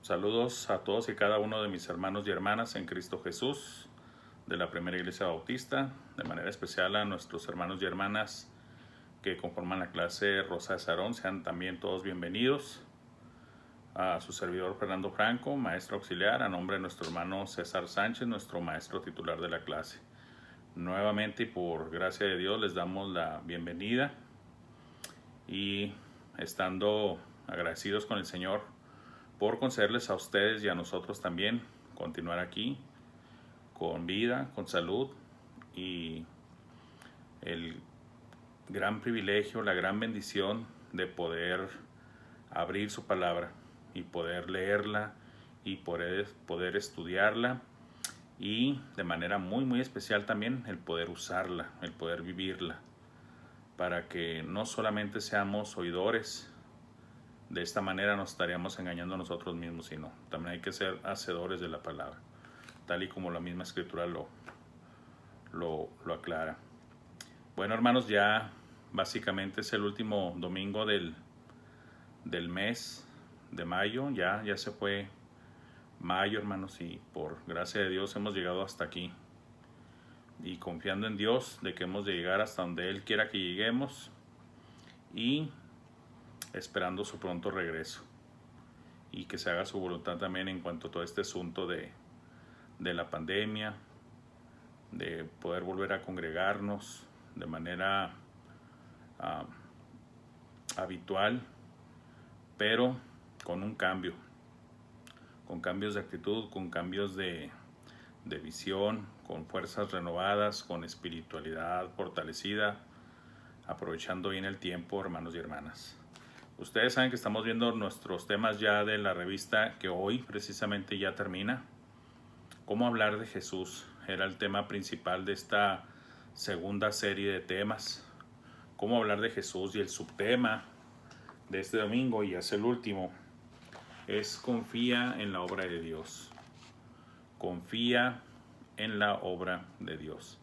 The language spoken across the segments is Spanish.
Saludos a todos y cada uno de mis hermanos y hermanas en Cristo Jesús de la Primera Iglesia Bautista, de manera especial a nuestros hermanos y hermanas que conforman la clase Rosa de Sarón. Sean también todos bienvenidos. A su servidor Fernando Franco, maestro auxiliar, a nombre de nuestro hermano César Sánchez, nuestro maestro titular de la clase. Nuevamente y por gracia de Dios les damos la bienvenida y estando agradecidos con el Señor por concederles a ustedes y a nosotros también continuar aquí con vida, con salud y el gran privilegio, la gran bendición de poder abrir su palabra y poder leerla y poder estudiarla y de manera muy especial también el poder usarla, el poder vivirla, para que no solamente seamos oidores. De esta manera nos estaríamos engañando a nosotros mismos, sino también hay que ser hacedores de la palabra, tal y como la misma escritura lo aclara. Bueno, hermanos, ya básicamente es el último domingo del mes de mayo. Ya se fue mayo, hermanos, y por gracia de Dios hemos llegado hasta aquí. Y confiando en Dios de que hemos de llegar hasta donde Él quiera que lleguemos y esperando su pronto regreso y que se haga su voluntad también en cuanto a todo este asunto de la pandemia, de poder volver a congregarnos de manera habitual, pero con un cambio, con cambios de actitud, con cambios de visión, con fuerzas renovadas, con espiritualidad fortalecida, aprovechando bien el tiempo, hermanos y hermanas. Ustedes saben que estamos viendo nuestros temas ya de la revista que hoy precisamente ya termina. ¿Cómo hablar de Jesús? Era el tema principal de esta segunda serie de temas. ¿Cómo hablar de Jesús? Y el subtema de este domingo, y es el último, es confía en la obra de Dios. Confía en la obra de Dios.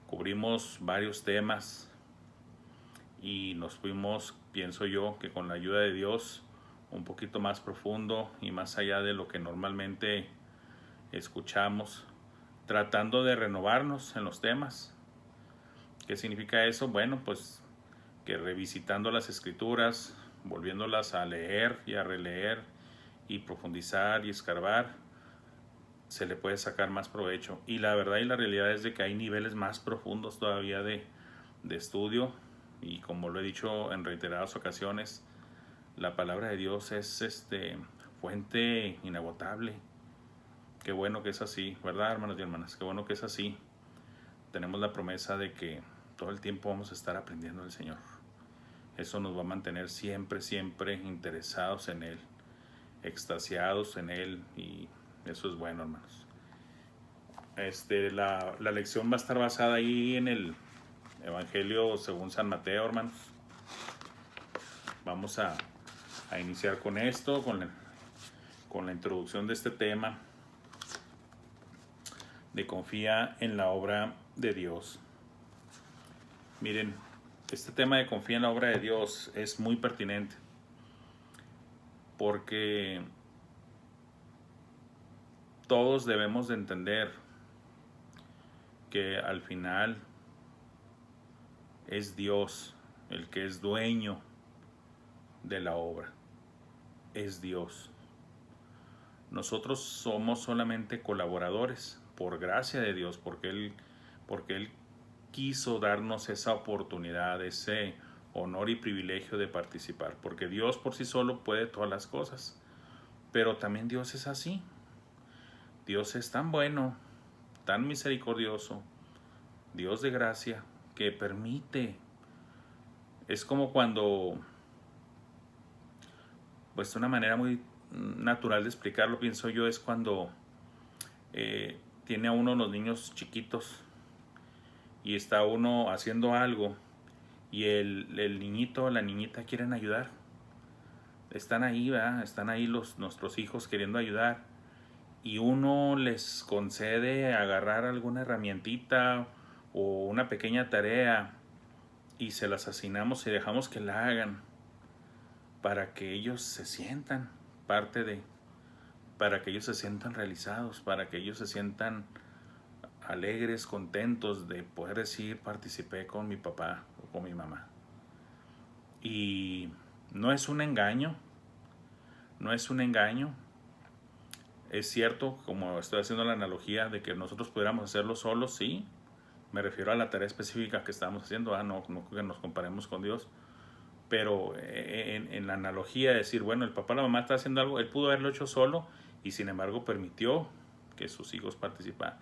Cubrimos varios temas y nos fuimos, pienso yo, que con la ayuda de Dios un poquito más profundo y más allá de lo que normalmente escuchamos, tratando de renovarnos en los temas. ¿Qué significa eso? Bueno, pues que revisitando las escrituras, volviéndolas a leer y a releer y profundizar y escarbar, se le puede sacar más provecho. Y la verdad y la realidad es de que hay niveles más profundos todavía de estudio. Y como lo he dicho en reiteradas ocasiones, la palabra de Dios es fuente inagotable. Qué bueno que es así, ¿verdad, hermanos y hermanas? Qué bueno que es así. Tenemos la promesa de que todo el tiempo vamos a estar aprendiendo del Señor. Eso nos va a mantener siempre interesados en Él, extasiados en Él, y eso es bueno, hermanos. La lección va a estar basada ahí en el Evangelio según San Mateo, hermanos. Vamos a iniciar con esto, con la introducción de este tema de confía en la obra de Dios. Miren, este tema de confía en la obra de Dios es muy pertinente porque todos debemos de entender que al final es Dios el que es dueño de la obra. Es Dios. Nosotros somos solamente colaboradores por gracia de Dios, porque Él quiso darnos esa oportunidad, ese honor y privilegio de participar, porque Dios por sí solo puede todas las cosas, pero también Dios es así. Dios es tan bueno, tan misericordioso, Dios de gracia, que permite. Es como cuando, pues una manera muy natural de explicarlo, pienso yo, es cuando tiene a uno los niños chiquitos y está uno haciendo algo y el niñito o la niñita quieren ayudar. Están ahí, ¿verdad? Están ahí nuestros hijos queriendo ayudar y uno les concede agarrar alguna herramientita o una pequeña tarea y se las asignamos y dejamos que la hagan para que ellos se sientan parte de para que ellos se sientan realizados, para que ellos se sientan alegres, contentos de poder decir participé con mi papá o con mi mamá. Y no es un engaño, no es un engaño. Es cierto, como estoy haciendo la analogía de que nosotros pudiéramos hacerlo solos, sí. Me refiero a la tarea específica que estamos haciendo, no que nos comparemos con Dios. Pero en la analogía de decir, bueno, el papá o la mamá está haciendo algo, él pudo haberlo hecho solo y sin embargo permitió que sus hijos participaran.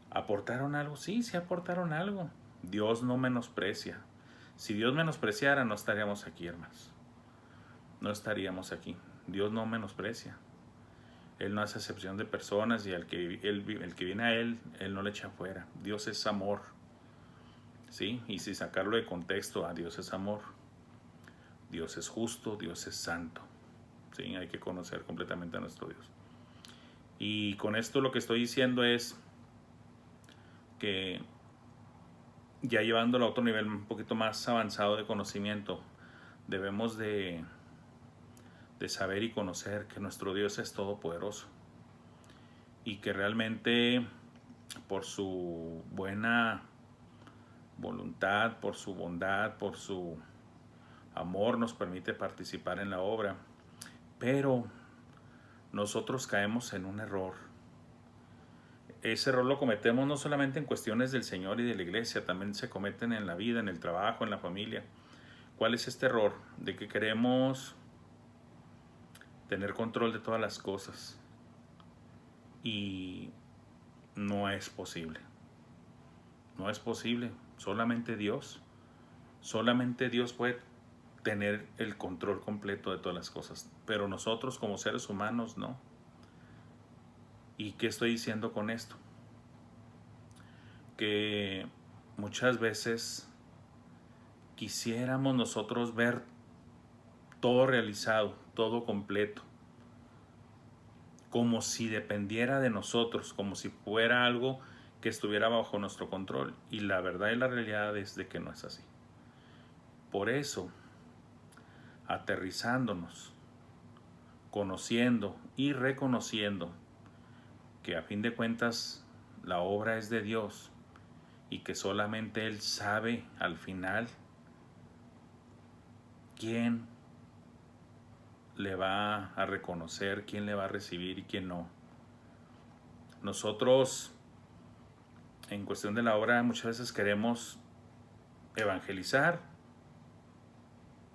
¿Aportaron algo? Sí, sí aportaron algo. Dios no menosprecia. Si Dios menospreciara, no estaríamos aquí, hermanos. No estaríamos aquí. Dios no menosprecia. Él no hace excepción de personas y el que viene a Él no le echa fuera. Dios es amor. ¿Sí? Y si sacarlo de contexto, Dios es amor. Dios es justo, Dios es santo. ¿Sí? Hay que conocer completamente a nuestro Dios. Y con esto lo que estoy diciendo es que ya llevándolo a otro nivel un poquito más avanzado de conocimiento, debemos de saber y conocer que nuestro Dios es todopoderoso y que realmente por su buena voluntad, por su bondad, por su amor nos permite participar en la obra, pero nosotros caemos en un error. Ese error lo cometemos no solamente en cuestiones del Señor y de la iglesia, también se cometen en la vida, en el trabajo, en la familia. ¿Cuál es este error? De que queremos tener control de todas las cosas y no es posible. No es posible. Solamente Dios puede tener el control completo de todas las cosas, pero nosotros como seres humanos no. ¿Y qué estoy diciendo con esto? Que muchas veces quisiéramos nosotros ver todo realizado, todo completo, como si dependiera de nosotros, como si fuera algo que estuviera bajo nuestro control. Y la verdad y la realidad es de que no es así. Por eso, aterrizándonos, conociendo y reconociendo que a fin de cuentas la obra es de Dios y que solamente Él sabe al final quién le va a reconocer, quién le va a recibir y quién no. Nosotros en cuestión de la obra muchas veces queremos evangelizar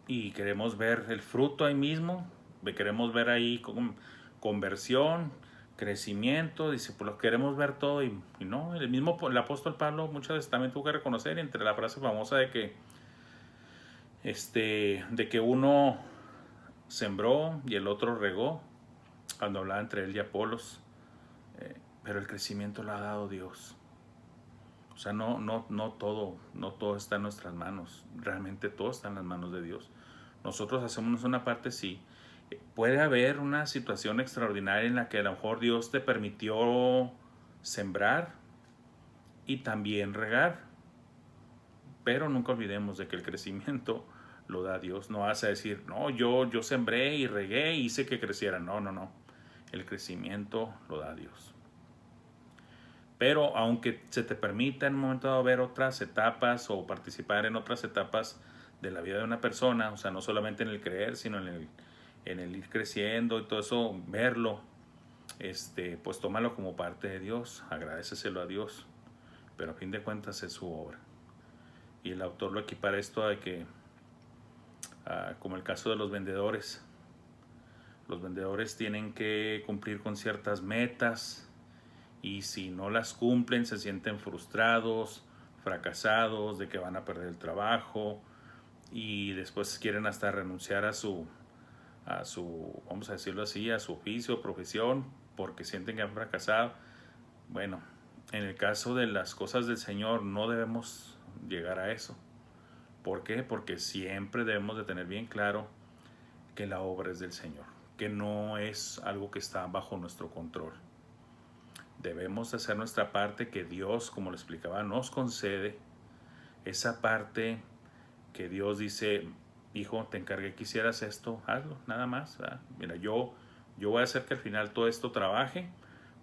y queremos ver el fruto ahí mismo, queremos ver ahí conversión, crecimiento, discípulos, queremos ver todo y no, el apóstol Pablo muchas veces también tuvo que reconocer, entre la frase famosa de que uno sembró y el otro regó, cuando hablaba entre él y Apolos, pero el crecimiento lo ha dado Dios. O sea, no todo está en nuestras manos, realmente todo está en las manos de Dios. Nosotros hacemos una parte, sí. Puede haber una situación extraordinaria en la que a lo mejor Dios te permitió sembrar y también regar, pero nunca olvidemos de que el crecimiento lo da Dios. No vas a decir, no, yo sembré y regué y hice que creciera. No. El crecimiento lo da Dios. Pero aunque se te permita en un momento dado ver otras etapas o participar en otras etapas de la vida de una persona, o sea, no solamente en el creer, sino en el ir creciendo y todo eso, verlo, pues tómalo como parte de Dios, agradéceselo a Dios, pero a fin de cuentas es su obra. Y el autor lo equipara esto a que, como el caso de los vendedores tienen que cumplir con ciertas metas, y si no las cumplen se sienten frustrados, fracasados, de que van a perder el trabajo y después quieren hasta renunciar a su, vamos a decirlo así, a su oficio o profesión porque sienten que han fracasado. Bueno, en el caso de las cosas del Señor no debemos llegar a eso. ¿Por qué? Porque siempre debemos de tener bien claro que la obra es del Señor, que no es algo que está bajo nuestro control. Debemos hacer nuestra parte que Dios, como lo explicaba, nos concede. Esa parte que Dios dice, hijo, te encargué que hicieras esto, hazlo, nada más. ¿Verdad? Mira, yo Yo voy a hacer que al final todo esto trabaje,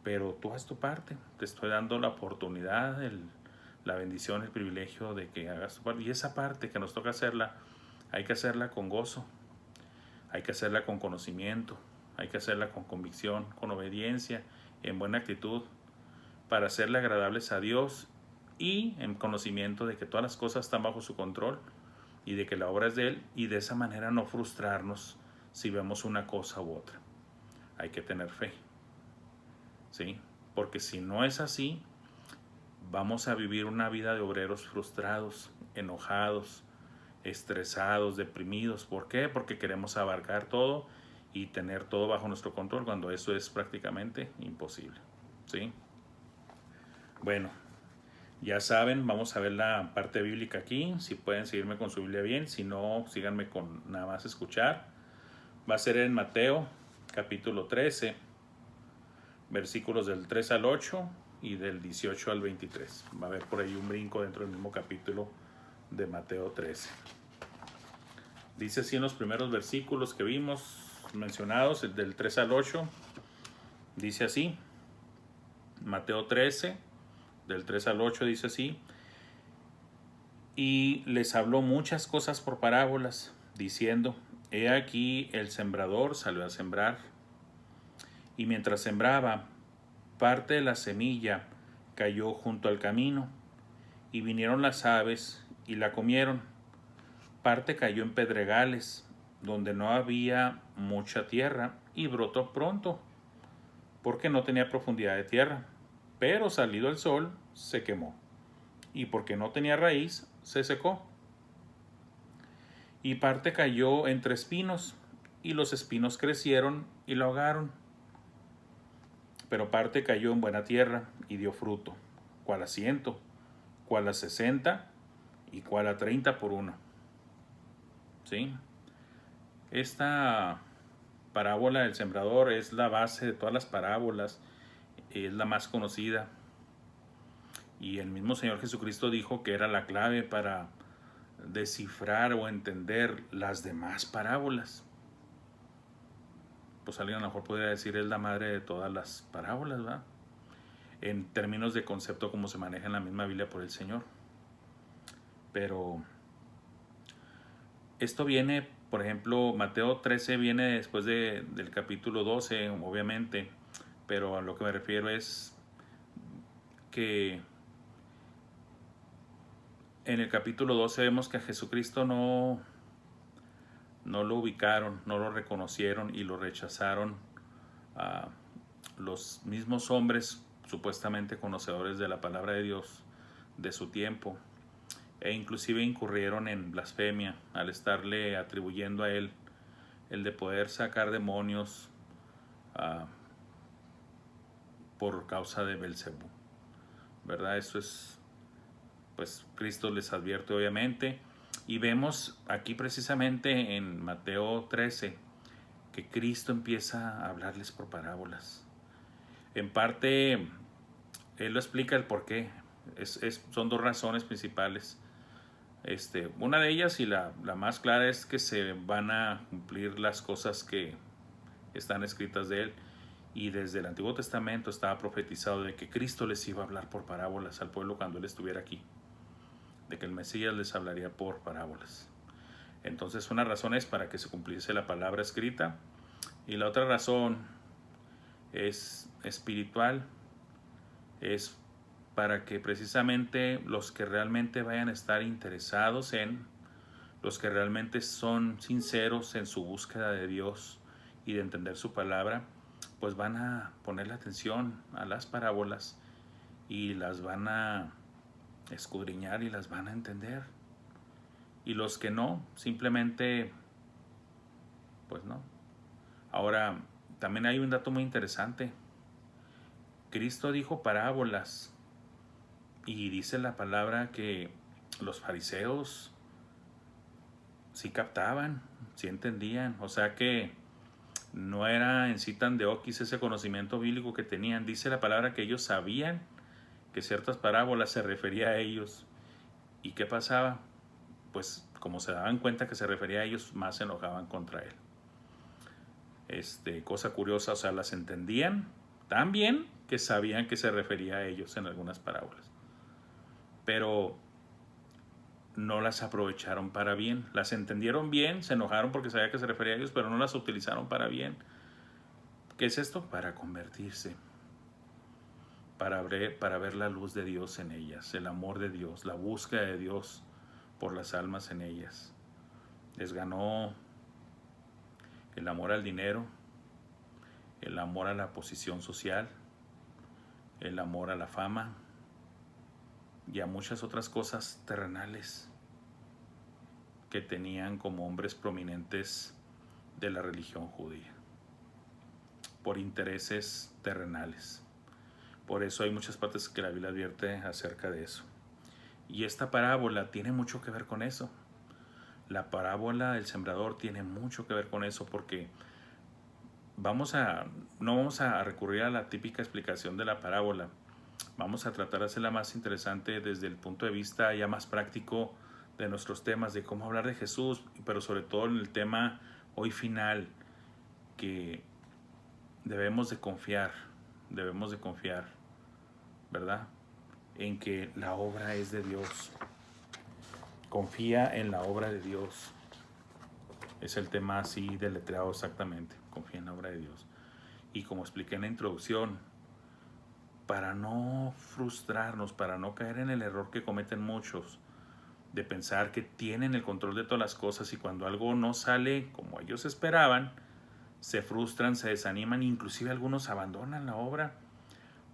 pero tú haz tu parte. Te estoy dando la oportunidad, la bendición, el privilegio de que hagas tu parte. Y esa parte que nos toca hacerla, hay que hacerla con gozo, hay que hacerla con conocimiento, hay que hacerla con convicción, con obediencia, en buena actitud, para hacerle agradables a Dios y en conocimiento de que todas las cosas están bajo su control y de que la obra es de Él, y de esa manera no frustrarnos si vemos una cosa u otra. Hay que tener fe, ¿sí? Porque si no es así, vamos a vivir una vida de obreros frustrados, enojados, estresados, deprimidos. ¿Por qué? Porque queremos abarcar todo y tener todo bajo nuestro control, cuando eso es prácticamente imposible, ¿sí? Bueno, ya saben, vamos a ver la parte bíblica aquí. Si pueden seguirme con su Biblia bien, si no, síganme con nada más escuchar. Va a ser en Mateo capítulo 13, versículos del 3 al 8 y del 18 al 23. Va a haber por ahí un brinco dentro del mismo capítulo de Mateo 13. Dice así en los primeros versículos que vimos mencionados, el del 3 al 8, dice así, Mateo 13, del 3 al 8 dice así: y les habló muchas cosas por parábolas, diciendo: he aquí el sembrador salió a sembrar, y mientras sembraba, parte de la semilla cayó junto al camino, y vinieron las aves y la comieron. Parte cayó en pedregales, donde no había mucha tierra, y brotó pronto, porque no tenía profundidad de tierra. Pero salido el sol, se quemó, y porque no tenía raíz, se secó. Y parte cayó entre espinos, y los espinos crecieron y la ahogaron. Pero parte cayó en buena tierra, y dio fruto, cuál a 100, cuál a 60, y cuál a 30 por uno. ¿Sí? Esta parábola del sembrador es la base de todas las parábolas, es la más conocida, y el mismo Señor Jesucristo dijo que era la clave para descifrar o entender las demás parábolas. Pues alguien a lo mejor podría decir es la madre de todas las parábolas, ¿verdad? En términos de concepto como se maneja en la misma Biblia por el Señor. Pero esto viene, por ejemplo, Mateo 13 viene después del capítulo 12, obviamente, pero a lo que me refiero es que en el capítulo 12 vemos que a Jesucristo no lo ubicaron, no lo reconocieron y lo rechazaron a los mismos hombres supuestamente conocedores de la palabra de Dios de su tiempo, e inclusive incurrieron en blasfemia al estarle atribuyendo a él el de poder sacar demonios por causa de Belcebú, ¿verdad? Eso es, pues Cristo les advierte obviamente, y vemos aquí precisamente en Mateo 13 que Cristo empieza a hablarles por parábolas. En parte Él lo explica el por qué. Son dos razones principales. Una de ellas, y la más clara, es que se van a cumplir las cosas que están escritas de Él. Y desde el Antiguo Testamento estaba profetizado de que Cristo les iba a hablar por parábolas al pueblo cuando Él estuviera aquí, de que el Mesías les hablaría por parábolas. Entonces una razón es para que se cumpliese la palabra escrita, y la otra razón es espiritual, es para que precisamente los que realmente vayan a estar interesados los que realmente son sinceros en su búsqueda de Dios y de entender su palabra, pues van a poner la atención a las parábolas y las van a escudriñar y las van a entender. Y los que no, simplemente, pues no. Ahora, también hay un dato muy interesante. Cristo dijo parábolas, y dice la palabra que los fariseos sí captaban, sí entendían. O sea que no era en sí tan de oquis ese conocimiento bíblico que tenían. Dice la palabra que ellos sabían que ciertas parábolas se refería a ellos. ¿Y qué pasaba? Pues como se daban cuenta que se refería a ellos, más se enojaban contra él. Cosa curiosa, o sea, las entendían tan bien que sabían que se refería a ellos en algunas parábolas. Pero no las aprovecharon para bien. Las entendieron bien, se enojaron porque sabía que se refería a ellos, pero no las utilizaron para bien. ¿Qué es esto? Para convertirse, para ver la luz de Dios en ellas, el amor de Dios, la búsqueda de Dios por las almas en ellas. Les ganó el amor al dinero, el amor a la posición social, el amor a la fama y a muchas otras cosas terrenales que tenían como hombres prominentes de la religión judía, por intereses terrenales. Por eso hay muchas partes que la Biblia advierte acerca de eso. Y esta parábola tiene mucho que ver con eso. La parábola del sembrador tiene mucho que ver con eso, porque no vamos a recurrir a la típica explicación de la parábola. Vamos a tratar de hacerla más interesante desde el punto de vista ya más práctico de nuestros temas, de cómo hablar de Jesús, pero sobre todo en el tema hoy final, que debemos de confiar, ¿verdad? En que la obra es de Dios. Confía en la obra de Dios. Es el tema así deletreado exactamente. Confía en la obra de Dios. Y como expliqué en la introducción, para no frustrarnos, para no caer en el error que cometen muchos, de pensar que tienen el control de todas las cosas y cuando algo no sale como ellos esperaban, se frustran, se desaniman, inclusive algunos abandonan la obra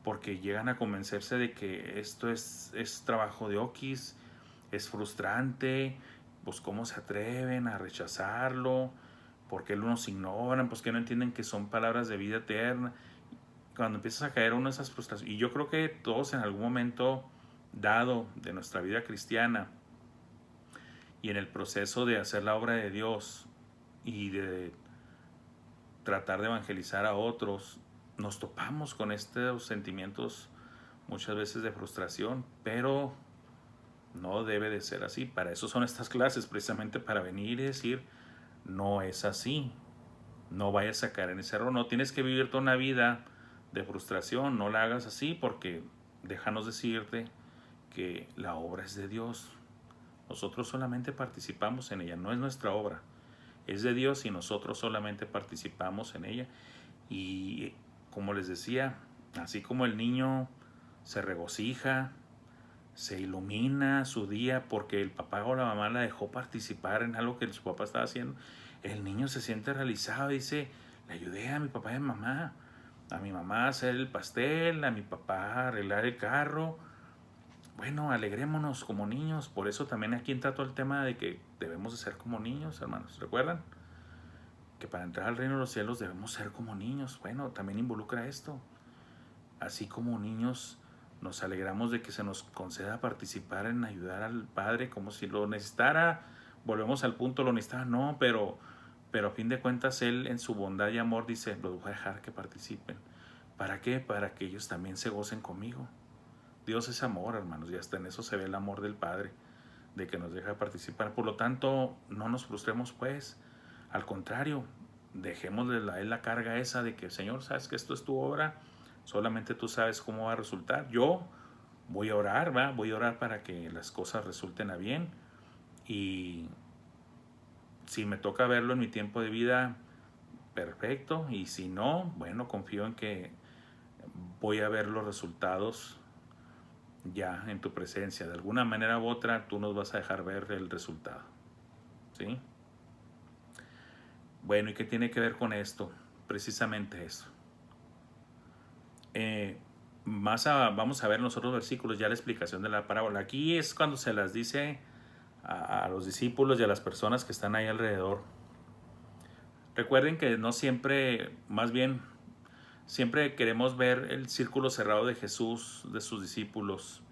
porque llegan a convencerse de que esto es trabajo de oquis, es frustrante, pues cómo se atreven a rechazarlo, porque nos ignoran, pues que no entienden que son palabras de vida eterna. Cuando empiezas a caer uno de esas frustraciones, y yo creo que todos en algún momento dado de nuestra vida cristiana y en el proceso de hacer la obra de Dios y de tratar de evangelizar a otros, nos topamos con estos sentimientos muchas veces de frustración, pero no debe de ser así. Para eso son estas clases, precisamente para venir y decir, no es así, no vayas a caer en ese error, no tienes que vivir toda una vida de frustración, no la hagas así, porque déjanos decirte que la obra es de Dios. Nosotros solamente participamos en ella, no es nuestra obra, es de Dios y nosotros solamente participamos en ella. Y como les decía, así como el niño se regocija, se ilumina su día porque el papá o la mamá la dejó participar en algo que su papá estaba haciendo, el niño se siente realizado y dice, le ayudé a mi papá y a mi mamá, a mi mamá a hacer el pastel, a mi papá a arreglar el carro. Bueno, alegrémonos como niños. Por eso también aquí entra todo el tema de que debemos de ser como niños, hermanos. ¿Recuerdan? Que para entrar al reino de los cielos debemos ser como niños. Bueno, también involucra esto. Así como niños nos alegramos de que se nos conceda participar en ayudar al Padre como si lo necesitara. Volvemos al punto, lo necesitaba. No, pero a fin de cuentas Él en su bondad y amor dice, los voy a dejar que participen. ¿Para qué? Para que ellos también se gocen conmigo. Dios es amor, hermanos, y hasta en eso se ve el amor del Padre, de que nos deja participar. Por lo tanto, no nos frustremos pues. Al contrario, dejémosle a Él la carga esa de que, Señor, sabes que esto es tu obra, solamente tú sabes cómo va a resultar. Yo voy a orar, ¿va? Voy a orar para que las cosas resulten a bien. Y si me toca verlo en mi tiempo de vida, perfecto. Y si no, bueno, confío en que voy a ver los resultados ya en tu presencia. De alguna manera u otra, tú nos vas a dejar ver el resultado. ¿Sí? Bueno, ¿y qué tiene que ver con esto? Precisamente eso. Vamos a ver en los otros versículos ya la explicación de la parábola. Aquí es cuando se las dice a los discípulos y a las personas que están ahí alrededor. Recuerden que no siempre, más bien, siempre queremos ver el círculo cerrado de Jesús, de sus discípulos,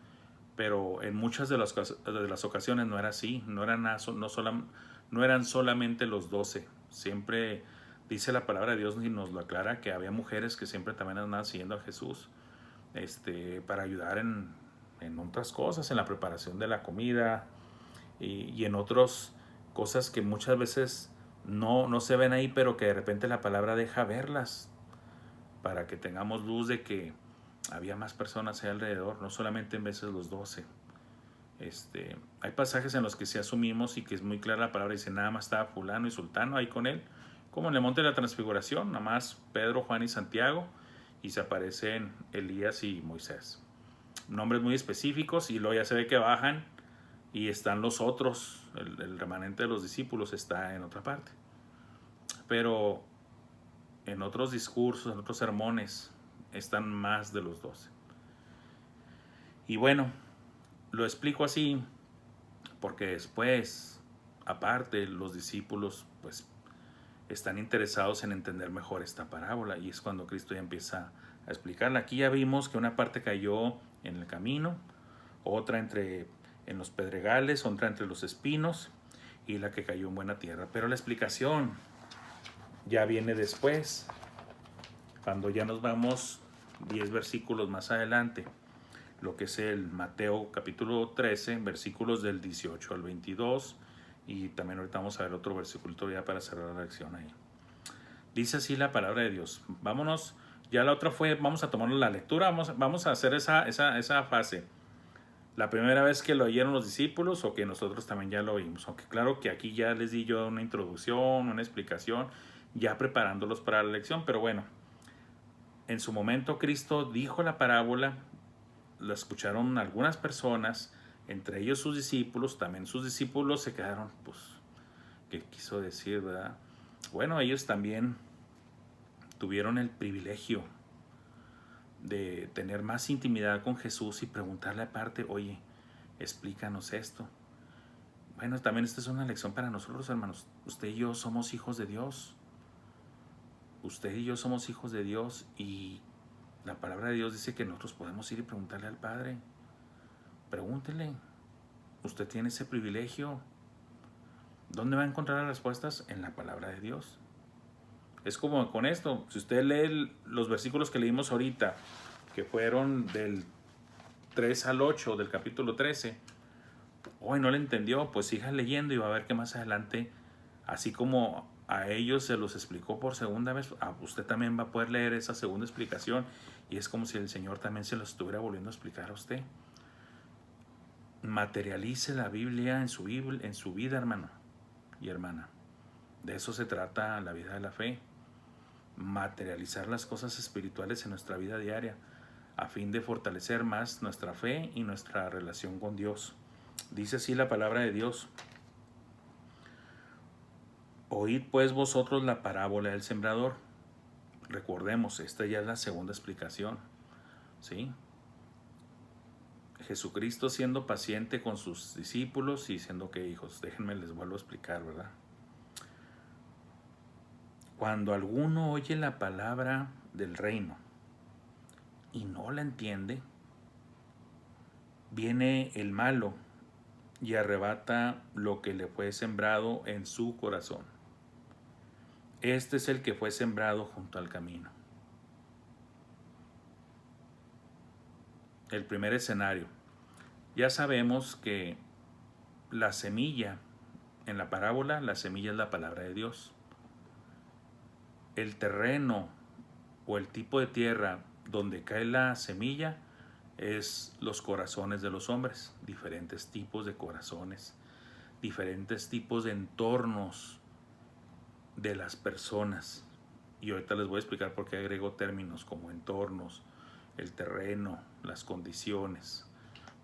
pero en muchas de las ocasiones no era así, no eran solamente los 12. Siempre dice la palabra de Dios y nos lo aclara que había mujeres que siempre también andaban siguiendo a Jesús para ayudar en otras cosas, en la preparación de la comida y en otras cosas que muchas veces no se ven ahí, pero que de repente la palabra deja verlas, para que tengamos luz de que había más personas ahí alrededor, no solamente en veces los 12. Hay pasajes en los que sí asumimos y que es muy clara la palabra, dice nada más estaba fulano y sultano ahí con él, como en el monte de la transfiguración, nada más Pedro, Juan y Santiago, y se aparecen Elías y Moisés. Nombres muy específicos, y luego ya se ve que bajan y están los otros, el remanente de los discípulos está en otra parte. Pero en otros discursos, en otros sermones, están más de los 12. Y bueno, lo explico así porque después, aparte, los discípulos pues están interesados en entender mejor esta parábola, y es cuando Cristo ya empieza a explicarla. Aquí ya vimos que una parte cayó en el camino, otra en los pedregales, otra entre los espinos, y la que cayó en buena tierra. Pero la explicación ya viene después, cuando ya nos vamos 10 versículos más adelante, lo que es el Mateo capítulo 13, versículos del 18 al 22, y también ahorita vamos a ver otro versículo ya para cerrar la lección ahí. Dice así la palabra de Dios. Vámonos, ya la otra fue, vamos a tomar la lectura, vamos a hacer esa fase. La primera vez que lo oyeron los discípulos, o que nosotros también ya lo oímos, aunque claro que aquí ya les di yo una introducción, una explicación, ya preparándolos para la lección, pero bueno, en su momento Cristo dijo la parábola, la escucharon algunas personas, entre ellos sus discípulos, también sus discípulos se quedaron, pues, ¿qué quiso decir, verdad? Bueno, ellos también tuvieron el privilegio de tener más intimidad con Jesús y preguntarle aparte, oye, explícanos esto. Bueno, también esta es una lección para nosotros, hermanos. Usted y yo somos hijos de Dios. Usted y yo somos hijos de Dios, y la palabra de Dios dice que nosotros podemos ir y preguntarle al Padre. Pregúntele. Usted tiene ese privilegio. ¿Dónde va a encontrar las respuestas? En la palabra de Dios. Es como con esto. Si usted lee los versículos que leímos ahorita, que fueron del 3 al 8 del capítulo 13, hoy no le entendió, pues siga leyendo y va a ver que más adelante, así como a ellos se los explicó por segunda vez, usted también va a poder leer esa segunda explicación, y es como si el Señor también se lo estuviera volviendo a explicar a usted. Materialice la Biblia en su vida, hermano y hermana. De eso se trata la vida de la fe. Materializar las cosas espirituales en nuestra vida diaria, a fin de fortalecer más nuestra fe y nuestra relación con Dios. Dice así la palabra de Dios. Oíd pues vosotros la parábola del sembrador. Recordemos, esta ya es la segunda explicación, ¿sí? Jesucristo siendo paciente con sus discípulos y diciendo que, hijos, déjenme les vuelvo a explicar, ¿verdad? Cuando alguno oye la palabra del reino y no la entiende, viene el malo y arrebata lo que le fue sembrado en su corazón. Este es el que fue sembrado junto al camino. El primer escenario. Ya sabemos que la semilla, en la parábola, la semilla es la palabra de Dios. El terreno o el tipo de tierra donde cae la semilla es los corazones de los hombres, diferentes tipos de corazones, diferentes tipos de entornos de las personas. Y ahorita les voy a explicar por qué agrego términos como entornos, el terreno, las condiciones,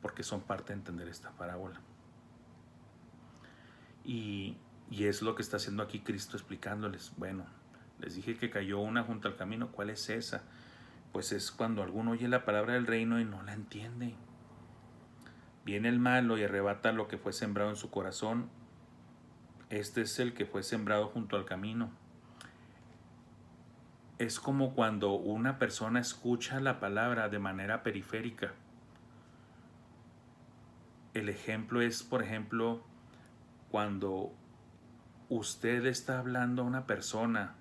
porque son parte de entender esta parábola. Y es lo que está haciendo aquí Cristo explicándoles. Bueno, les dije que cayó una junto al camino. ¿Cuál es esa? Pues es cuando alguno oye la palabra del reino y no la entiende. Viene el malo y arrebata lo que fue sembrado en su corazón. Este es el que fue sembrado junto al camino. Es como cuando una persona escucha la palabra de manera periférica. El ejemplo es, por ejemplo, cuando usted está hablando a una persona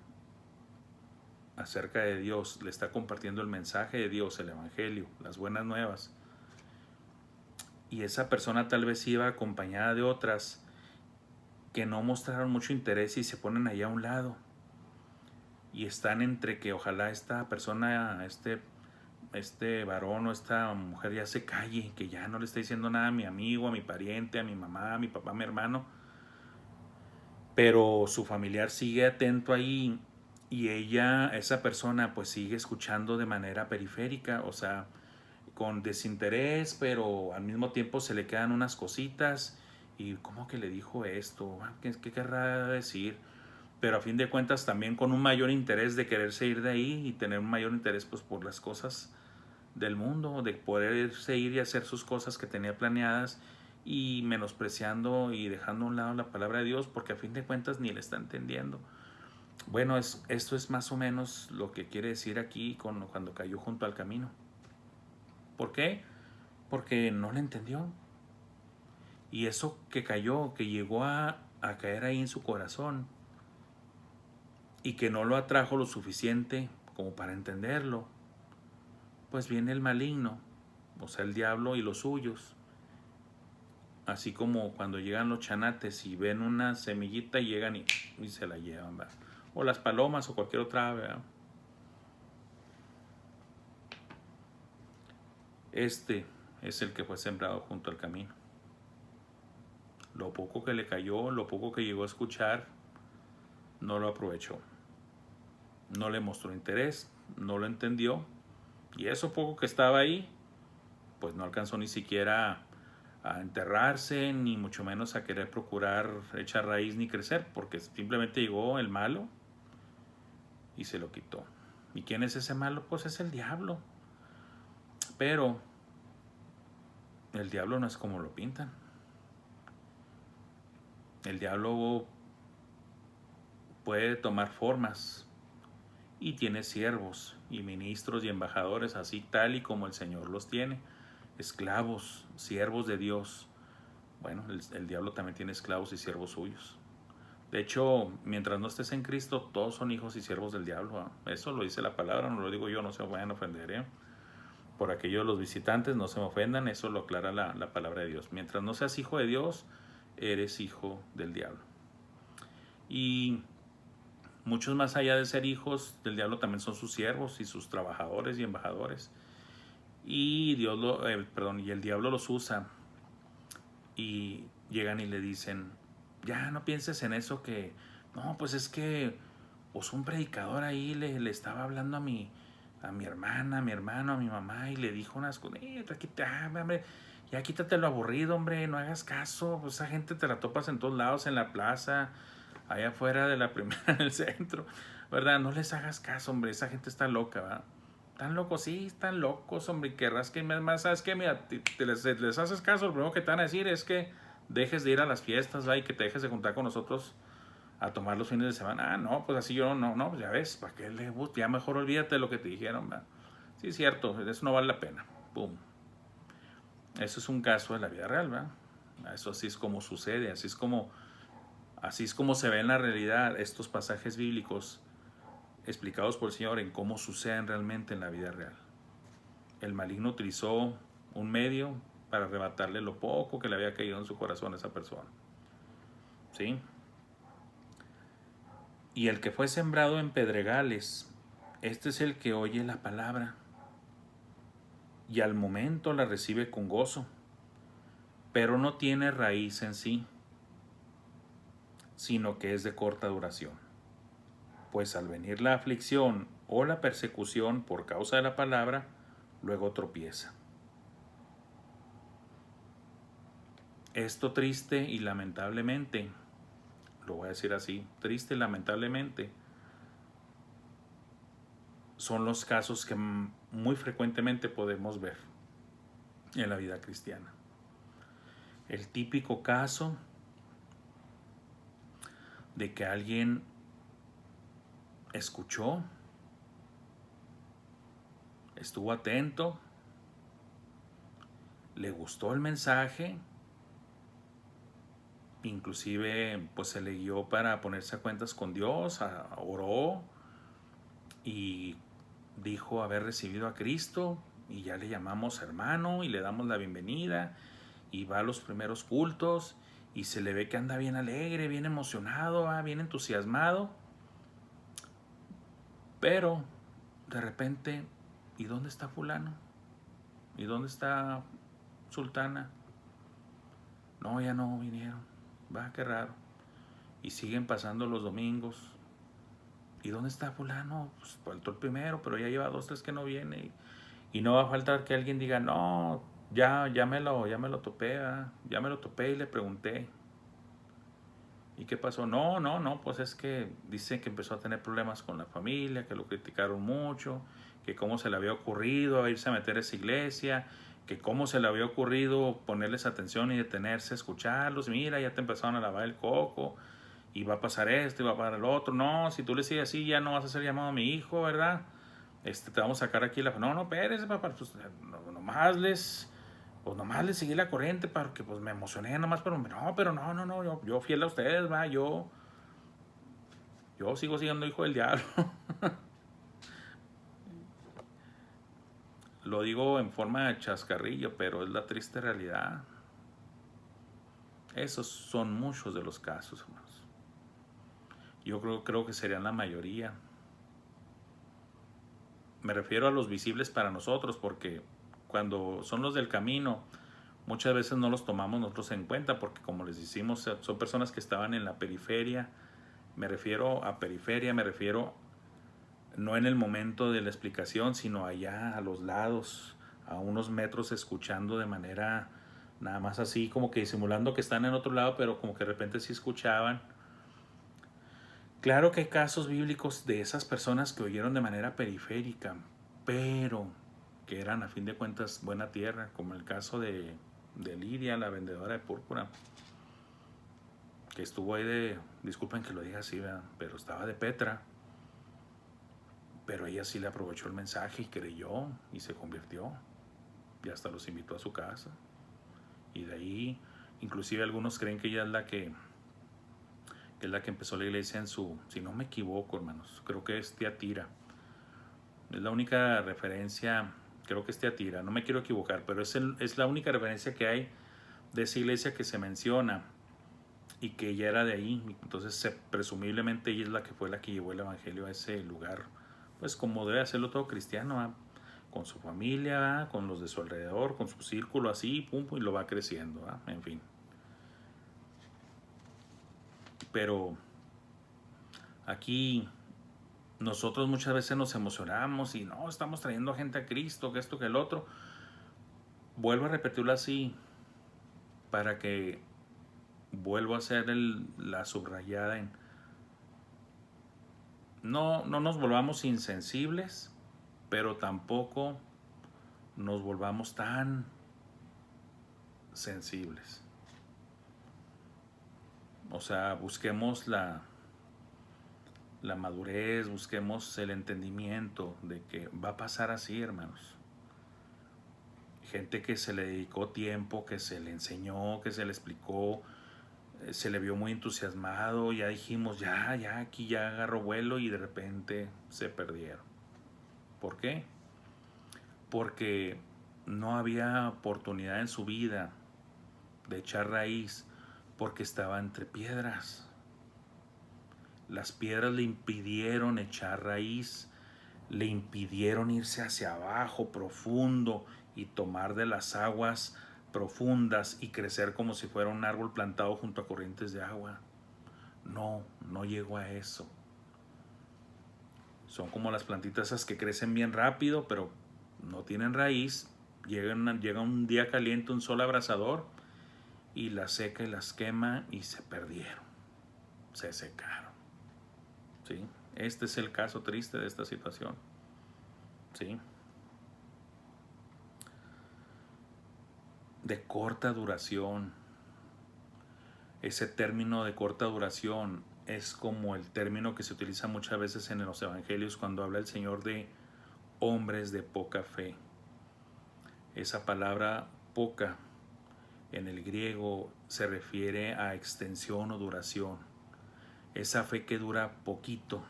acerca de Dios, le está compartiendo el mensaje de Dios, el evangelio, las buenas nuevas, y esa persona tal vez iba acompañada de otras que no mostraron mucho interés y se ponen ahí a un lado. Y están entre que ojalá esta persona, este varón o esta mujer ya se calle, que ya no le esté diciendo nada a mi amigo, a mi pariente, a mi mamá, a mi papá, a mi hermano. Pero su familiar sigue atento ahí y esa persona pues sigue escuchando de manera periférica, o sea, con desinterés, pero al mismo tiempo se le quedan unas cositas y ¿cómo que le dijo esto? ¿Qué querrá decir? Pero a fin de cuentas también con un mayor interés de quererse ir de ahí y tener un mayor interés pues por las cosas del mundo, de poderse ir y hacer sus cosas que tenía planeadas y menospreciando y dejando a un lado la palabra de Dios porque a fin de cuentas ni le está entendiendo. Bueno, esto es más o menos lo que quiere decir aquí cuando cayó junto al camino. ¿Por qué? Porque no le entendió. Y eso que cayó, que llegó a caer ahí en su corazón y que no lo atrajo lo suficiente como para entenderlo, pues viene el maligno, o sea, el diablo y los suyos. Así como cuando llegan los chanates y ven una semillita y llegan y se la llevan, ¿verdad? O las palomas o cualquier otra ave, ¿verdad? Este es el que fue sembrado junto al camino. Lo poco que le cayó, lo poco que llegó a escuchar, no lo aprovechó. No le mostró interés, no lo entendió. Y eso poco que estaba ahí, pues no alcanzó ni siquiera a enterrarse, ni mucho menos a querer procurar echar raíz ni crecer, porque simplemente llegó el malo y se lo quitó. ¿Y quién es ese malo? Pues es el diablo. Pero el diablo no es como lo pintan. El diablo puede tomar formas y tiene siervos y ministros y embajadores, así tal y como el Señor los tiene. Esclavos, siervos de Dios. Bueno, el diablo también tiene esclavos y siervos suyos. De hecho, mientras no estés en Cristo, todos son hijos y siervos del diablo. Eso lo dice la palabra, no lo digo yo, no se vayan a ofender. Por aquello de los visitantes, no se me ofendan, eso lo aclara la palabra de Dios. Mientras no seas hijo de Dios, eres hijo del diablo. Y muchos más allá de ser hijos del diablo también son sus siervos y sus trabajadores y embajadores. Y y el diablo los usa y llegan y le dicen, ya no pienses en eso que, no, pues es que pues un predicador ahí le estaba hablando a mi hermana, a mi hermano, a mi mamá y le dijo unas cosas, hombre, ya quítate lo aburrido, hombre, no hagas caso, pues esa gente te la topas en todos lados, en la plaza, allá afuera de la primera en el centro, ¿verdad? No les hagas caso, hombre, esa gente está loca, ¿verdad? Están locos, sí, están locos, hombre, y querrás que más, ¿sabes qué? Mira, les haces caso, lo primero que te van a decir es que dejes de ir a las fiestas, ¿va? Y que te dejes de juntar con nosotros a tomar los fines de semana. Ah, no, pues así yo no, pues ya ves, ¿para qué le gusta? Ya mejor olvídate de lo que te dijeron, ¿va? Sí, es cierto, eso no vale la pena. Pum. Eso es un caso de la vida real, ¿va? Eso así es como sucede, así es como se ve en la realidad estos pasajes bíblicos explicados por el Señor en cómo suceden realmente en la vida real. El maligno utilizó un medio para arrebatarle lo poco que le había caído en su corazón a esa persona. ¿Sí? Y el que fue sembrado en pedregales, este es el que oye la palabra y al momento la recibe con gozo, pero no tiene raíz en sí, sino que es de corta duración. Pues al venir la aflicción o la persecución por causa de la palabra, luego tropieza. Esto triste y lamentablemente, lo voy a decir así, triste y lamentablemente, son los casos que muy frecuentemente podemos ver en la vida cristiana. El típico caso de que alguien escuchó, estuvo atento, le gustó el mensaje, inclusive pues se le guió para ponerse a cuentas con Dios, oró y dijo haber recibido a Cristo y ya le llamamos hermano y le damos la bienvenida y va a los primeros cultos y se le ve que anda bien alegre, bien emocionado, bien entusiasmado. Pero de repente, ¿y dónde está fulano? ¿Y dónde está sultana? No, ya no vinieron. Va, qué raro. Y siguen pasando los domingos. ¿Y dónde está fulano? Pues faltó el primero, pero ya lleva 2, 3 que no viene. Y no va a faltar que alguien diga, no, ya me lo topé, ya me lo topé y le pregunté. ¿Y qué pasó? No, pues es que dice que empezó a tener problemas con la familia, que lo criticaron mucho, que cómo se le había ocurrido irse a meter a esa iglesia, que cómo se le había ocurrido ponerles atención y detenerse a escucharlos. Mira, ya te empezaron a lavar el coco, y va a pasar esto, y va a pasar el otro. No, si tú le sigues así, ya no vas a ser llamado a mi hijo, ¿verdad? Te vamos a sacar aquí la... No, espérese, papá, pues nomás nomás les seguí la corriente porque pues me emocioné nomás, pero no, yo fiel a ustedes, va, yo sigo siendo hijo del diablo. Lo digo en forma de chascarrillo, pero es la triste realidad. Esos son muchos de los casos, hermanos. Yo creo que serían la mayoría. Me refiero a los visibles para nosotros, porque cuando son los del camino, muchas veces no los tomamos nosotros en cuenta, porque como les decimos, son personas que estaban en la periferia. Me refiero a periferia, me refiero no en el momento de la explicación, sino allá a los lados, a unos metros, escuchando de manera nada más así, como que disimulando que están en otro lado, pero como que de repente sí escuchaban. Claro que hay casos bíblicos de esas personas que oyeron de manera periférica, pero que eran a fin de cuentas buena tierra, como el caso de Lidia, la vendedora de púrpura, que estuvo ahí disculpen que lo diga así, ¿verdad? Pero estaba de Petra, pero ella sí le aprovechó el mensaje y creyó y se convirtió, y hasta los invitó a su casa. Y de ahí, inclusive algunos creen que ella es la que empezó la iglesia si no me equivoco, hermanos, creo que es Tiatira. Es la única referencia, creo que es Tiatira, no me quiero equivocar, pero es la única referencia que hay de esa iglesia que se menciona y que ella era de ahí. Entonces presumiblemente ella es la que fue la que llevó el evangelio a ese lugar, pues como debe hacerlo todo cristiano, con su familia, con los de su alrededor, con su círculo así, pum, y lo va creciendo, en fin. Pero aquí nosotros muchas veces nos emocionamos y no, estamos trayendo gente a Cristo, que esto, que el otro. Vuelvo a repetirlo así para que vuelvo a hacer la subrayada en no nos volvamos insensibles, pero tampoco nos volvamos tan sensibles. O sea, busquemos la madurez, busquemos el entendimiento de que va a pasar así, hermanos. Gente que se le dedicó tiempo, que se le enseñó, que se le explicó, se le vio muy entusiasmado, ya dijimos, ya, aquí ya agarró vuelo, y de repente se perdieron. ¿Por qué? Porque no había oportunidad en su vida de echar raíz, porque estaba entre piedras. Las piedras le impidieron echar raíz, le impidieron irse hacia abajo, profundo, y tomar de las aguas profundas y crecer como si fuera un árbol plantado junto a corrientes de agua. No llegó a eso. Son como las plantitas esas que crecen bien rápido, pero no tienen raíz. Llega un día caliente, un sol abrasador, y las seca y las quema, y se perdieron, se secaron. ¿Sí? Este es el caso triste de esta situación. ¿Sí? De corta duración. Ese término de corta duración es como el término que se utiliza muchas veces en los evangelios cuando habla el Señor de hombres de poca fe. Esa palabra poca en el griego se refiere a extensión o duración. Esa fe que dura poquito,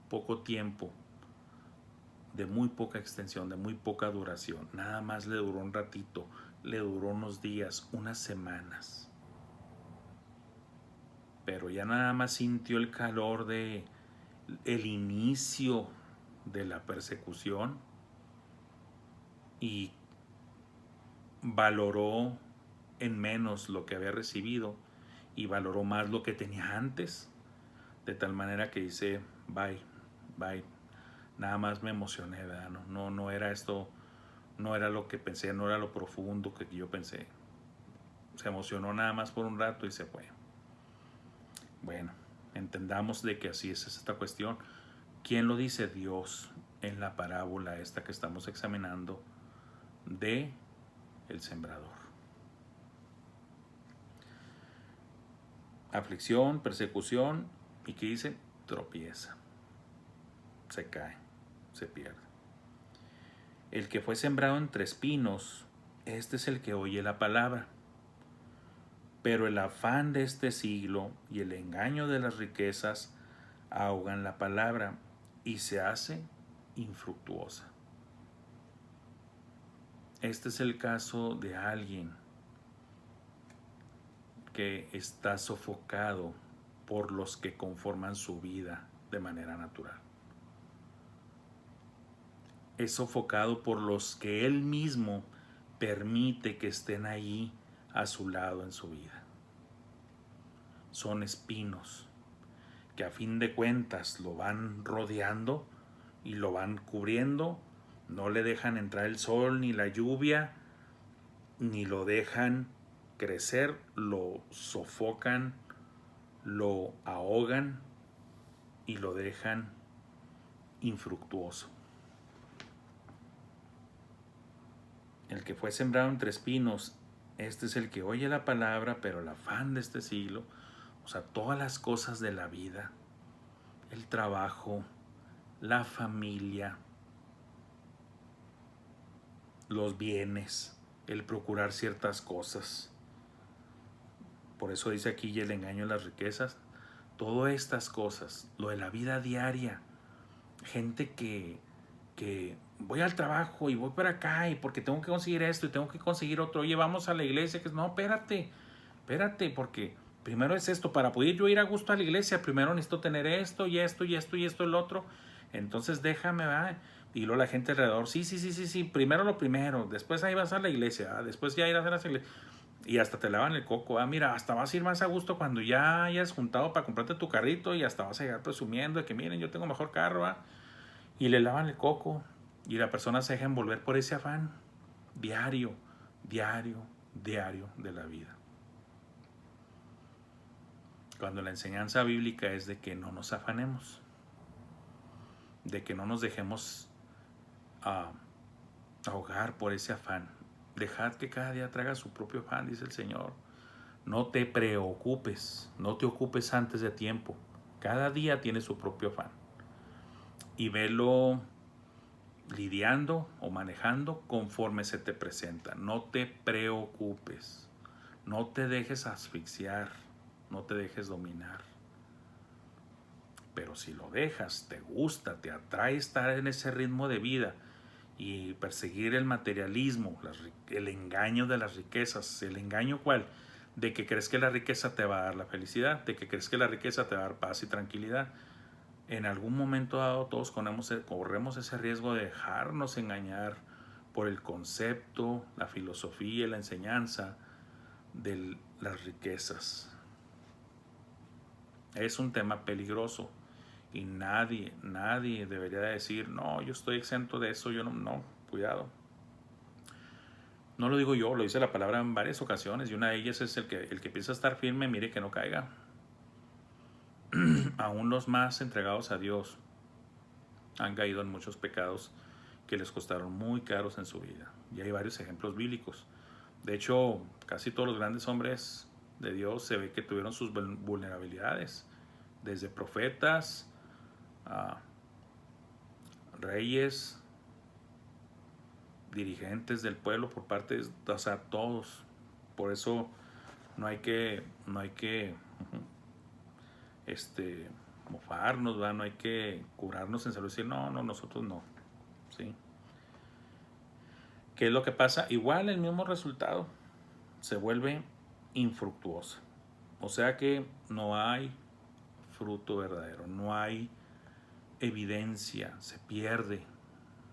poco tiempo, de muy poca extensión, de muy poca duración. Nada más le duró un ratito, le duró unos días, unas semanas. pero ya nada más sintió el calor de el inicio de la persecución y valoró en menos lo que había recibido y valoró más lo que tenía antes, de tal manera que dice, bye, bye, nada más me emocioné, ¿verdad? No era esto, no era lo que pensé, no era lo profundo que yo pensé. Se emocionó nada más por un rato y se fue. Bueno, entendamos de que así es esta cuestión. ¿Quién lo dice? Dios, en la parábola esta que estamos examinando de el sembrador. Aflicción, persecución, y ¿qué dice? Tropieza, se cae, se pierde. El que fue sembrado entre espinos, este es el que oye la palabra, pero el afán de este siglo y el engaño de las riquezas ahogan la palabra y se hace infructuosa. Este es el caso de alguien que está sofocado por los que conforman su vida de manera natural. Es sofocado por los que él mismo permite que estén ahí a su lado en su vida. Son espinos que a fin de cuentas lo van rodeando y lo van cubriendo, no le dejan entrar el sol ni la lluvia, ni lo dejan crecer, lo sofocan, lo ahogan y lo dejan infructuoso. El que fue sembrado entre espinos, este es el que oye la palabra, pero el afán de este siglo, o sea, todas las cosas de la vida, el trabajo, la familia, los bienes, el procurar ciertas cosas. Por eso dice aquí, y el engaño de las riquezas, todas estas cosas, lo de la vida diaria, gente que voy al trabajo y voy para acá y porque tengo que conseguir esto y tengo que conseguir otro, oye, vamos a la iglesia, que no, espérate, porque primero es esto, para poder yo ir a gusto a la iglesia, primero necesito tener esto y esto y esto y esto, el otro, entonces déjame, ¿verdad? Y luego la gente alrededor, sí, primero lo primero, después ahí vas a la iglesia, ¿verdad? Después ya irás a la iglesia. Y hasta te lavan el coco, mira, hasta vas a ir más a gusto cuando ya hayas juntado para comprarte tu carrito y hasta vas a llegar presumiendo de que miren, yo tengo mejor carro, ¿verdad? Y le lavan el coco y la persona se deja envolver por ese afán diario de la vida. Cuando la enseñanza bíblica es de que no nos afanemos, de que no nos dejemos ahogar por ese afán. Dejad que cada día traiga su propio afán, dice el Señor. No te preocupes, no te ocupes antes de tiempo. Cada día tiene su propio afán. Y velo lidiando o manejando conforme se te presenta. No te preocupes, no te dejes asfixiar, no te dejes dominar. Pero si lo dejas, te gusta, te atrae estar en ese ritmo de vida y perseguir el materialismo, el engaño de las riquezas. ¿El engaño cuál? De que crees que la riqueza te va a dar la felicidad, de que crees que la riqueza te va a dar paz y tranquilidad. En algún momento dado todos corremos ese riesgo de dejarnos engañar por el concepto, la filosofía y la enseñanza de las riquezas. Es un tema peligroso y nadie debería decir, no, yo estoy exento de eso, yo no, cuidado. No lo digo yo, lo dice la palabra en varias ocasiones y una de ellas es el que empieza a estar firme, mire que no caiga. Aún los más entregados a Dios han caído en muchos pecados que les costaron muy caros en su vida. Y hay varios ejemplos bíblicos. De hecho, casi todos los grandes hombres de Dios se ve que tuvieron sus vulnerabilidades. Desde profetas, reyes, dirigentes del pueblo por parte de, o sea, todos. Por eso no hay que mofarnos, ¿verdad? No hay que curarnos en salud y decir, no, nosotros no. ¿Sí? ¿Qué es lo que pasa? Igual el mismo resultado se vuelve infructuoso. O sea que no hay fruto verdadero, no hay evidencia, se pierde,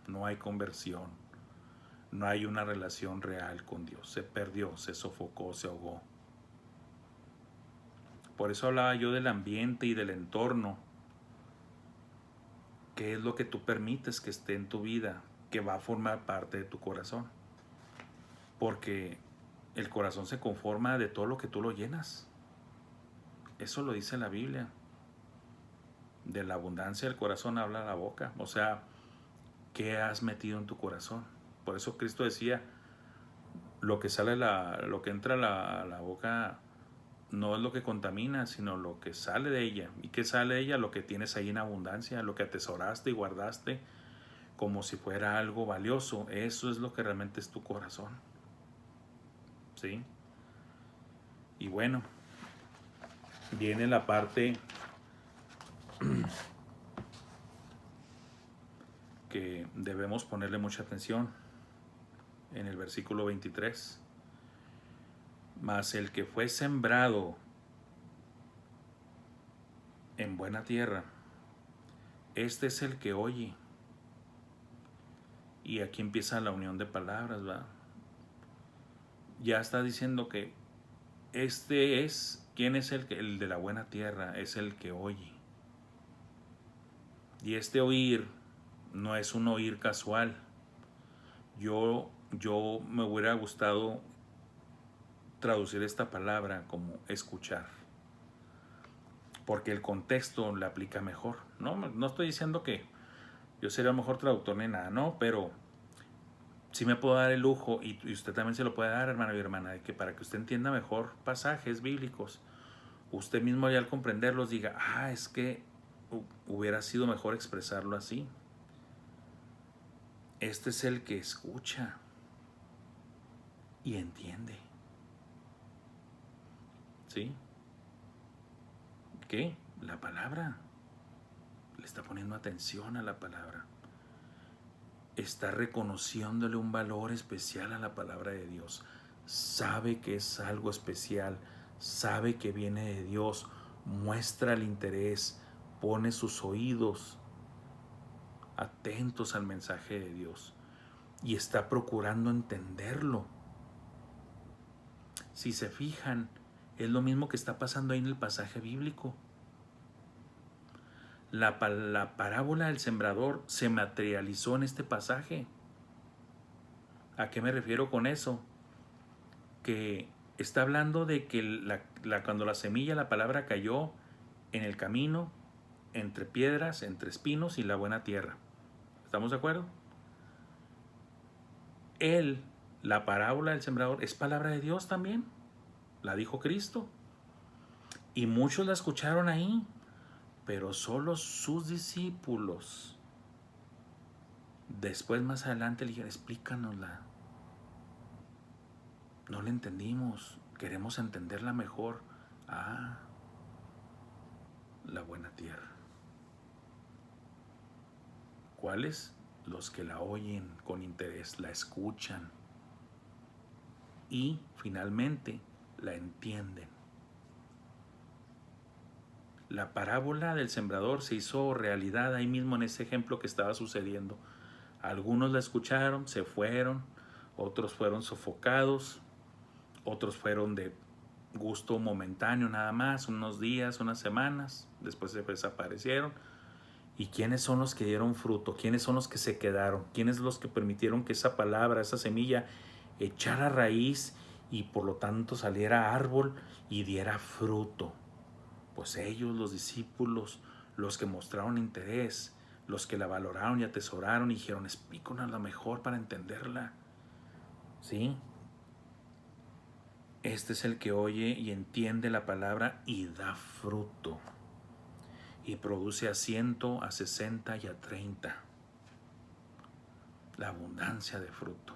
no hay conversión, no hay una relación real con Dios, se perdió, se sofocó, se ahogó. Por eso hablaba yo del ambiente y del entorno. ¿Qué es lo que tú permites que esté en tu vida, que va a formar parte de tu corazón? Porque el corazón se conforma de todo lo que tú lo llenas. Eso lo dice la Biblia. De la abundancia del corazón habla la boca. O sea, ¿qué has metido en tu corazón? Por eso Cristo decía, lo que entra a la boca no es lo que contamina, sino lo que sale de ella. ¿Y qué sale de ella? Lo que tienes ahí en abundancia, lo que atesoraste y guardaste como si fuera algo valioso. Eso es lo que realmente es tu corazón. ¿Sí? Y bueno, viene la parte que debemos ponerle mucha atención en el versículo 23. Mas el que fue sembrado en buena tierra, este es el que oye. Y aquí empieza la unión de palabras, ¿va? Ya está diciendo que ¿quién es el de la buena tierra? Es el que oye. Y este oír no es un oír casual. Yo me hubiera gustado traducir esta palabra como escuchar, porque el contexto la aplica mejor. No estoy diciendo que yo sería el mejor traductor ni nada, no, pero sí me puedo dar el lujo, y usted también se lo puede dar, hermano y hermana, de que para que usted entienda mejor pasajes bíblicos, usted mismo ya al comprenderlos diga, es que hubiera sido mejor expresarlo así. Este es el que escucha y entiende. ¿Sí? ¿Qué? La palabra. Le está poniendo atención a la palabra. Está reconociéndole un valor especial a la palabra de Dios. Sabe que es algo especial. Sabe que viene de Dios. Muestra el interés. Pone sus oídos atentos al mensaje de Dios. Y está procurando entenderlo. Si se fijan, es lo mismo que está pasando ahí en el pasaje bíblico. La parábola del sembrador se materializó en este pasaje. ¿A qué me refiero con eso? Que está hablando de que cuando la semilla, la palabra cayó en el camino, entre piedras, entre espinos y la buena tierra. ¿Estamos de acuerdo? La parábola del sembrador, es palabra de Dios también. La dijo Cristo. Y muchos la escucharon ahí, pero solo sus discípulos. Después, más adelante, le dijeron, explícanosla. No la entendimos, queremos entenderla mejor. La buena tierra. ¿Cuáles? Los que la oyen con interés, la escuchan y finalmente la entienden. La parábola del sembrador se hizo realidad ahí mismo en ese ejemplo que estaba sucediendo. Algunos la escucharon, se fueron, otros fueron sofocados, otros fueron de gusto momentáneo nada más, unos días, unas semanas, después se desaparecieron. ¿Y quiénes son los que dieron fruto? ¿Quiénes son los que se quedaron? ¿Quiénes son los que permitieron que esa palabra, esa semilla, echara raíz y por lo tanto saliera árbol y diera fruto? Pues ellos, los discípulos, los que mostraron interés, los que la valoraron y atesoraron y dijeron, explícanos la mejor para entenderla. ¿Sí? Este es el que oye y entiende la palabra y da fruto. Y produce a 100, a 60 y a 30. La abundancia de fruto.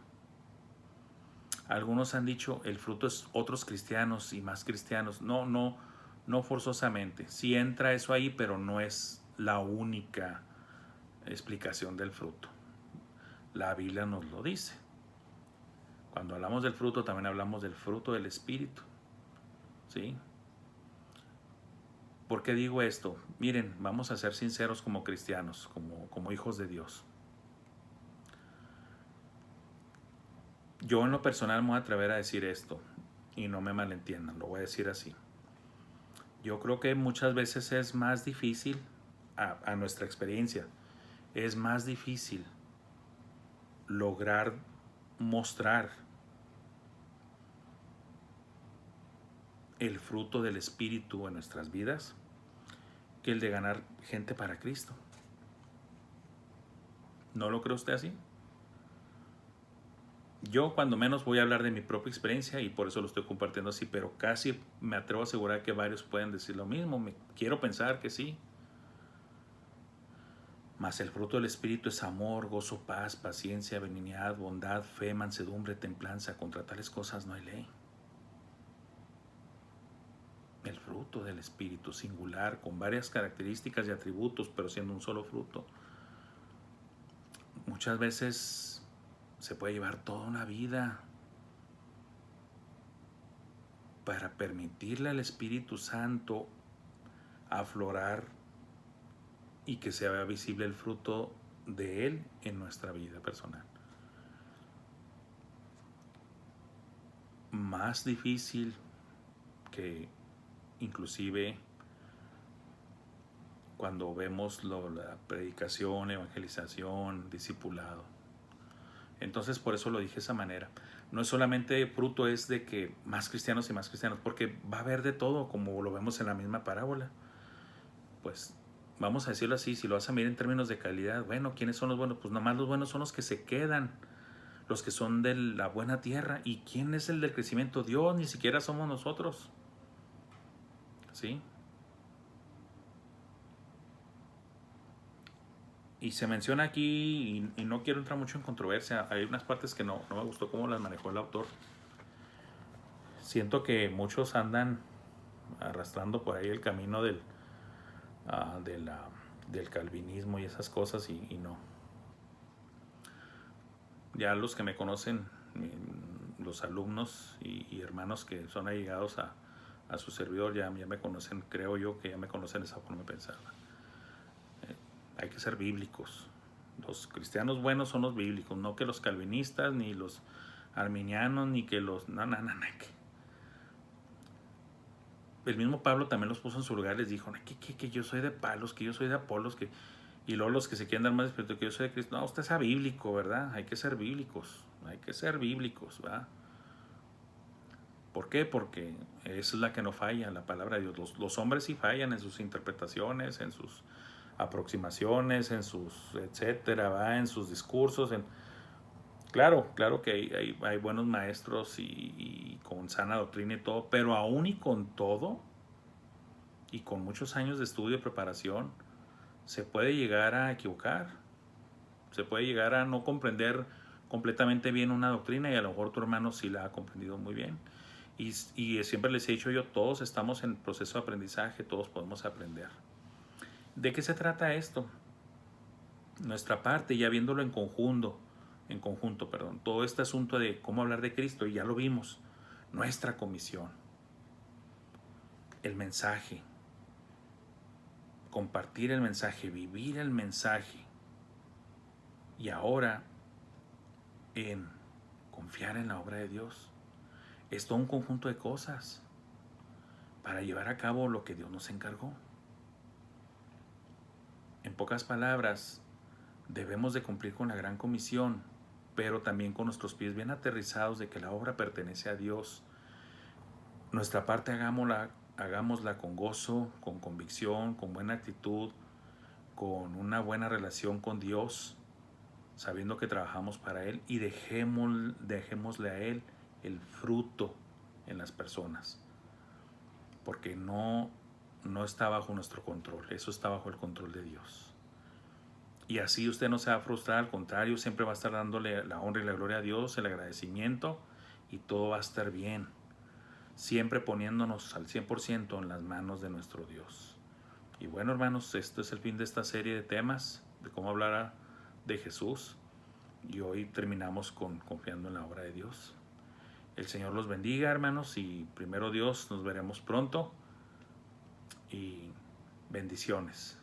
Algunos han dicho, el fruto es otros cristianos y más cristianos. No forzosamente. Sí entra eso ahí, pero no es la única explicación del fruto. La Biblia nos lo dice. Cuando hablamos del fruto, también hablamos del fruto del Espíritu. ¿Sí? ¿Por qué digo esto? Miren, vamos a ser sinceros como cristianos, como hijos de Dios. Yo en lo personal me voy a atrever a decir esto, y no me malentiendan, lo voy a decir así. Yo creo que muchas veces es más difícil, a nuestra experiencia, es más difícil lograr mostrar el fruto del Espíritu en nuestras vidas que el de ganar gente para Cristo. ¿No lo cree usted así? Yo cuando menos voy a hablar de mi propia experiencia y por eso lo estoy compartiendo así, pero casi me atrevo a asegurar que varios pueden decir lo mismo. Quiero pensar que sí. Mas el fruto del Espíritu es amor, gozo, paz, paciencia, benignidad, bondad, fe, mansedumbre, templanza. Contra tales cosas no hay ley. El fruto del Espíritu singular, con varias características y atributos, pero siendo un solo fruto. Muchas veces se puede llevar toda una vida para permitirle al Espíritu Santo aflorar y que se vea visible el fruto de Él en nuestra vida personal. Más difícil que inclusive cuando vemos la predicación, evangelización, discipulado. Entonces por eso lo dije de esa manera. No es solamente fruto, es de que más cristianos y más cristianos, porque va a haber de todo, como lo vemos en la misma parábola. Pues vamos a decirlo así, si lo vas a mirar en términos de calidad, bueno, ¿quiénes son los buenos? Pues nomás los buenos son los que se quedan, los que son de la buena tierra. ¿Y quién es el del crecimiento? Dios, ni siquiera somos nosotros. ¿Sí? Y se menciona aquí, y no quiero entrar mucho en controversia, hay unas partes que no me gustó cómo las manejó el autor. Siento que muchos andan arrastrando por ahí el camino del calvinismo y esas cosas, y no. Ya los que me conocen, los alumnos y hermanos que son allegados a su servidor, ya me conocen, creo yo que ya me conocen esa forma de pensar. Hay que ser bíblicos. Los cristianos buenos son los bíblicos, no que los calvinistas, ni los arminianos, ni que los... No. El mismo Pablo también los puso en su lugar, les dijo, que yo soy de Palos, que yo soy de Apolos, que... Y luego los que se quieren dar más espíritu, que yo soy de Cristo. No, usted sea bíblico, ¿verdad? Hay que ser bíblicos, ¿verdad? ¿Por qué? Porque esa es la que no falla, la palabra de Dios. Los hombres sí fallan en sus interpretaciones, en sus aproximaciones, en sus etcétera, ¿va? En sus discursos. Claro que hay buenos maestros y con sana doctrina y todo, pero aún y con todo, y con muchos años de estudio y preparación, se puede llegar a equivocar. Se puede llegar a no comprender completamente bien una doctrina y a lo mejor tu hermano sí la ha comprendido muy bien. Y siempre les he dicho yo, todos estamos en proceso de aprendizaje, todos podemos aprender. ¿De qué se trata esto? Nuestra parte, ya viéndolo en conjunto, todo este asunto de cómo hablar de Cristo, y ya lo vimos, nuestra comisión, el mensaje, compartir el mensaje, vivir el mensaje, y ahora en confiar en la obra de Dios. Es todo un conjunto de cosas para llevar a cabo lo que Dios nos encargó. En pocas palabras, debemos de cumplir con la gran comisión, pero también con nuestros pies bien aterrizados de que la obra pertenece a Dios. Nuestra parte hagámosla con gozo, con convicción, con buena actitud, con una buena relación con Dios, sabiendo que trabajamos para Él, y dejémosle a Él el fruto en las personas, porque no está bajo nuestro control, eso está bajo el control de Dios. Y así usted no se va a frustrar, al contrario, siempre va a estar dándole la honra y la gloria a Dios, el agradecimiento, y todo va a estar bien, siempre poniéndonos al 100% en las manos de nuestro Dios. Y bueno, hermanos, esto es el fin de esta serie de temas, de cómo hablar de Jesús, y hoy terminamos con confiando en la obra de Dios. El Señor los bendiga, hermanos, y primero Dios, nos veremos pronto. y bendiciones.